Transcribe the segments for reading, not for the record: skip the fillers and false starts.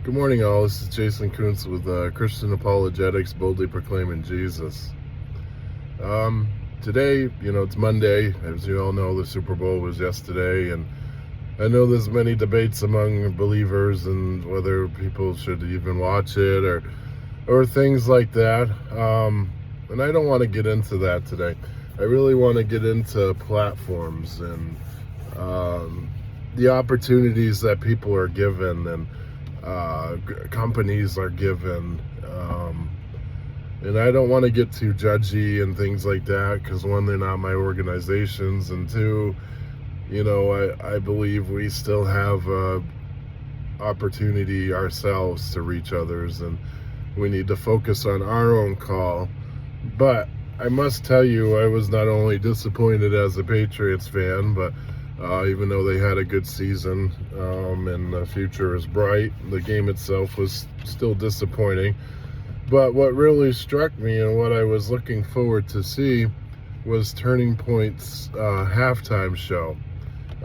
Good morning, all. This is Jason Kuntz with Christian Apologetics, boldly proclaiming Jesus. Today, it's Monday. As you all know, the Super Bowl was yesterday, and I know there's many debates among believers and whether people should even watch it or things like that. And I don't want to get into that today. I really want to get into platforms and the opportunities that people are given and companies are given, and I don't want to get too judgy and things like that, because one, they're not my organizations, and two, I believe we still have opportunity ourselves to reach others, and we need to focus on our own call. But I must tell you, I was not only disappointed as a Patriots fan, but even though they had a good season and the future is bright, the game itself was still disappointing. But what really struck me and what I was looking forward to see was Turning Point's halftime show.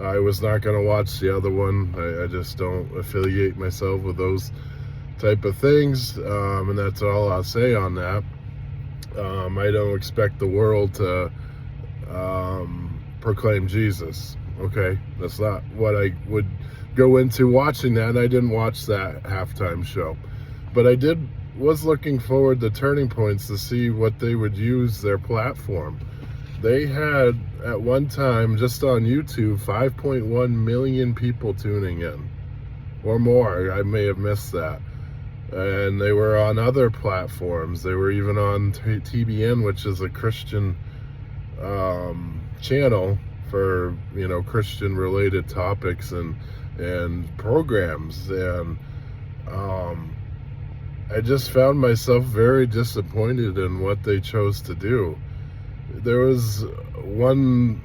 I was not going to watch the other one. I just don't affiliate myself with those type of things, and that's all I'll say on that. I don't expect the world to proclaim Jesus. Okay, that's not what I would go into watching that, and I didn't watch that halftime show. But I was looking forward to Turning Points to see what they would use their platform. They had, at one time, just on YouTube, 5.1 million people tuning in, or more. I may have missed that. And they were on other platforms. They were even on TBN, which is a Christian channel for Christian related topics and programs, and I just found myself very disappointed in what they chose to do. There was one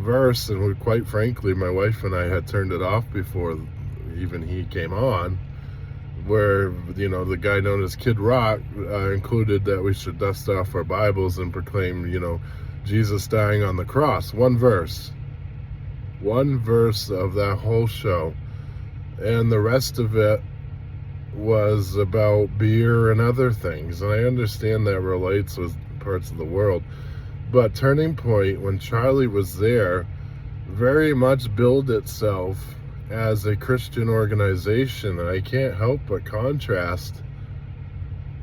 verse, and quite frankly, my wife and I had turned it off before even he came on, where the guy known as Kid Rock included that we should dust off our Bibles and proclaim Jesus dying on the cross. One verse of that whole show, and the rest of it was about beer and other things. And I understand that relates with parts of the world, but Turning Point, when Charlie was there, very much billed itself as a Christian organization, and I can't help but contrast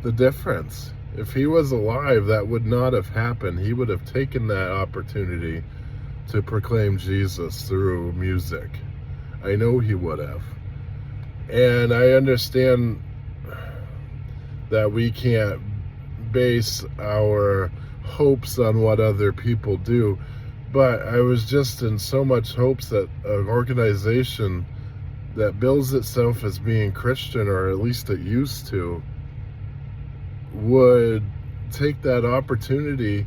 the difference. If he was alive, that would not have happened. He would have taken that opportunity to proclaim Jesus through music. I know he would have. And I understand that we can't base our hopes on what other people do, but I was just in so much hopes that an organization that bills itself as being Christian, or at least it used to, would take that opportunity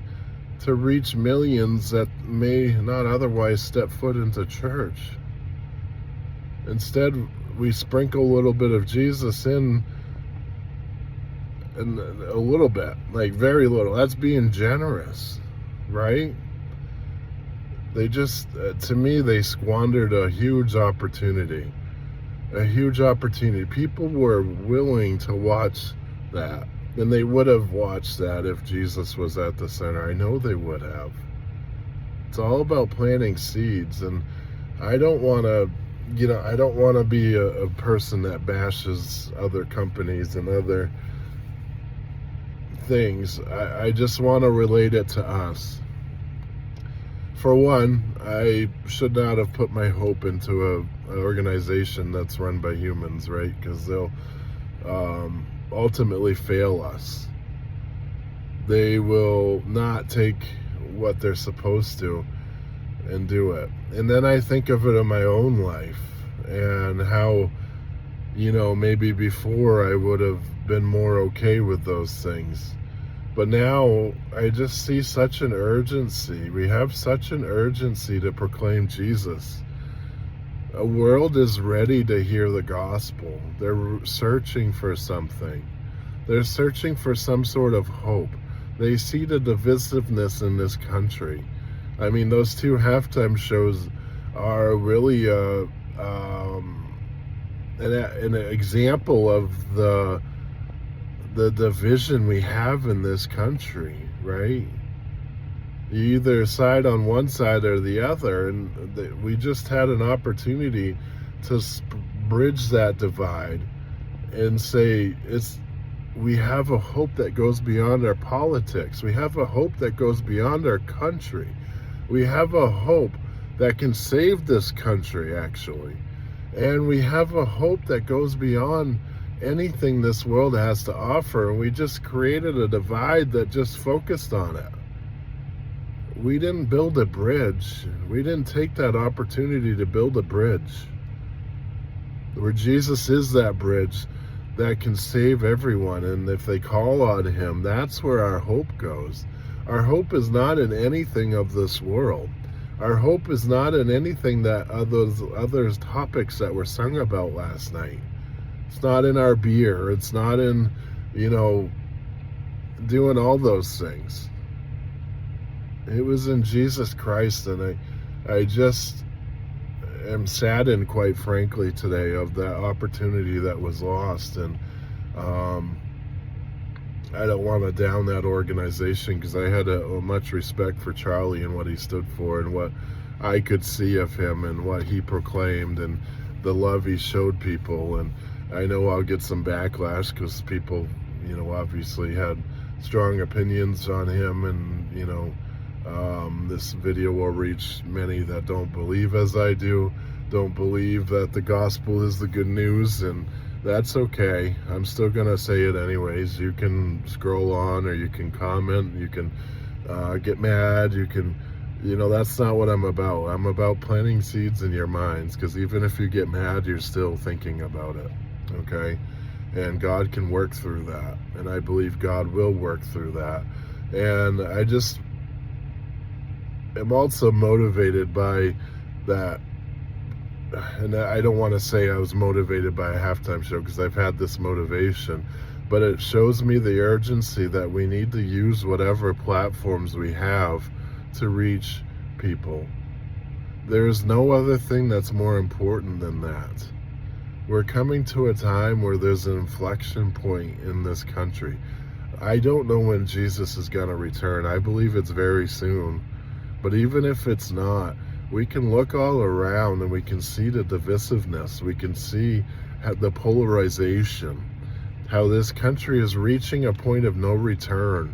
to reach millions that may not otherwise step foot into church. Instead, we sprinkle a little bit of Jesus in, and a little bit, like very little. That's being generous, right? They just, to me, they squandered a huge opportunity. A huge opportunity. People were willing to watch that. And they would have watched that if Jesus was at the center. I know they would have. It's all about planting seeds. And I don't want to, I don't want to be a person that bashes other companies and other things. I just want to relate it to us. For one, I should not have put my hope into an organization that's run by humans, right? Because they'll ultimately fail us. They will not take what they're supposed to and do it. And then I think of it in my own life and how, maybe before I would have been more okay with those things. But now I just see such an urgency. We have such an urgency to proclaim Jesus. A world is ready to hear the gospel. They're searching for something. They're searching for some sort of hope. They see the divisiveness in this country. I mean, those two halftime shows are really an example of the division we have in this country, right? You either side on one side or the other, and we just had an opportunity to bridge that divide and say we have a hope that goes beyond our politics. We have a hope that goes beyond our country. We have a hope that can save this country, actually. And we have a hope that goes beyond anything this world has to offer. And we just created a divide that just focused on it. We didn't build a bridge. We didn't take that opportunity to build a bridge where Jesus is that bridge that can save everyone. And if they call on him, that's where our hope goes. Our hope is not in anything of this world. Our hope is not in anything that those topics that were sung about last night. It's not in our beer. It's not in, doing all those things. It was in Jesus Christ. And I just am saddened, quite frankly, today of that opportunity that was lost. And I don't want to down that organization, because I had a much respect for Charlie and what he stood for and what I could see of him and what he proclaimed and the love he showed people. And I know I'll get some backlash because people, obviously had strong opinions on him, and, this video will reach many that don't believe as I do, don't believe that the gospel is the good news, and that's okay. I'm still gonna say it anyways. You can scroll on, or you can comment, you can get mad, you can, that's not what I'm about. I'm about planting seeds in your minds, because even if you get mad, you're still thinking about it, okay? And God can work through that, and I believe God will work through that. And I just am also motivated by that. And I don't want to say I was motivated by a halftime show, because I've had this motivation, but it shows me the urgency that we need to use whatever platforms we have to reach people. There is no other thing that's more important than that. We're coming to a time where there's an inflection point in this country. I don't know when Jesus is going to return. I believe it's very soon. But even if it's not, we can look all around and we can see the divisiveness. We can see the polarization, how this country is reaching a point of no return.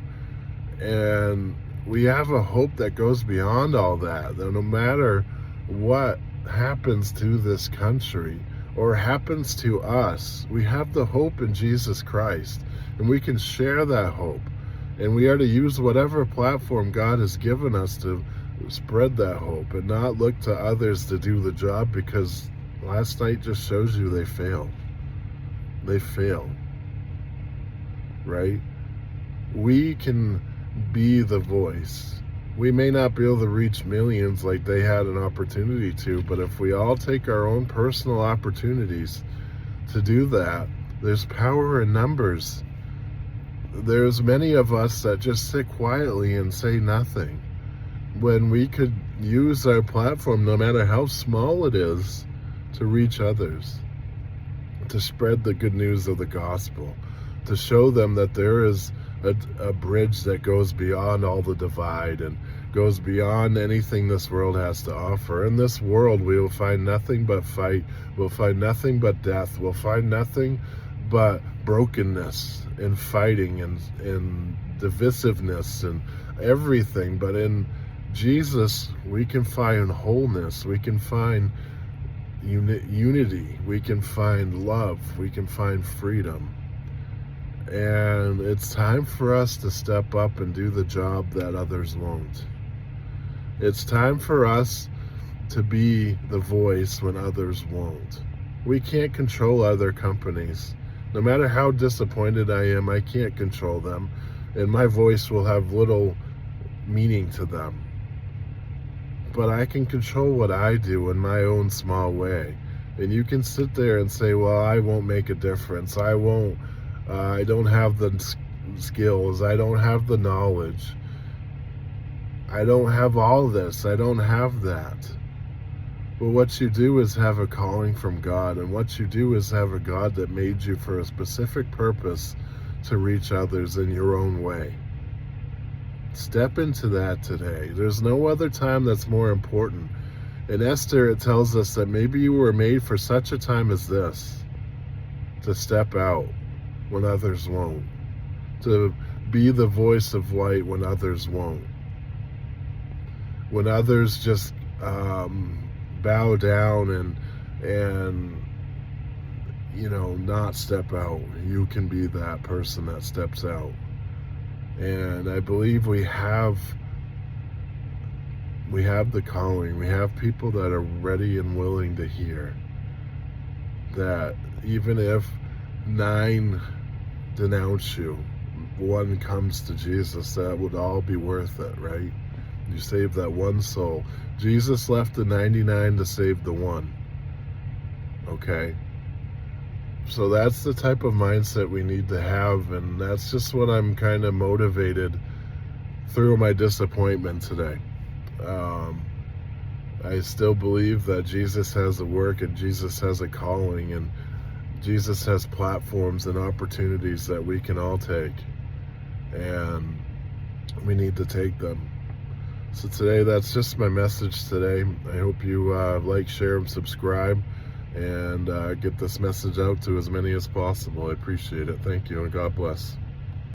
And we have a hope that goes beyond all that no matter what happens to this country or happens to us, we have the hope in Jesus Christ, and we can share that hope. And we are to use whatever platform God has given us to spread that hope, and not look to others to do the job, because last night just shows you they fail. They fail, right? We can be the voice. We may not be able to reach millions like they had an opportunity to, but if we all take our own personal opportunities to do that, there's power in numbers. There's many of us that just sit quietly and say nothing, when we could use our platform, no matter how small it is, to reach others, to spread the good news of the gospel, to show them that there is a bridge that goes beyond all the divide and goes beyond anything this world has to offer. In this world, we will find nothing but fight. We'll find nothing but death. We'll find nothing but brokenness and fighting and divisiveness and everything. But in Jesus, we can find wholeness. We can find unity. We can find love. We can find freedom. And it's time for us to step up and do the job that others won't. It's time for us to be the voice when others won't. We can't control other companies. No matter how disappointed I am, I can't control them, and my voice will have little meaning to them. But I can control what I do in my own small way. And you can sit there and say, well, I won't make a difference. I don't have the skills. I don't have the knowledge. I don't have all this. I don't have that. But what you do is have a calling from God, and what you do is have a God that made you for a specific purpose to reach others in your own way. Step into that today. There's no other time that's more important. In Esther, it tells us that maybe you were made for such a time as this, to step out when others won't, to be the voice of light when others won't. When others just bow down and not step out, you can be that person that steps out. And I believe we have the calling. We have people that are ready and willing to hear that even if 9 denounce you, 1 comes to Jesus, that would all be worth it, right? You save that 1 soul. Jesus left the 99 to save the 1. Okay? So that's the type of mindset we need to have, and that's just what I'm kind of motivated through my disappointment today. I still believe that Jesus has a work and Jesus has a calling, and Jesus has platforms and opportunities that we can all take, and we need to take them. So today, that's just my message today. I hope you like, share, and subscribe, and get this message out to as many as possible. I appreciate it. Thank you, and God bless.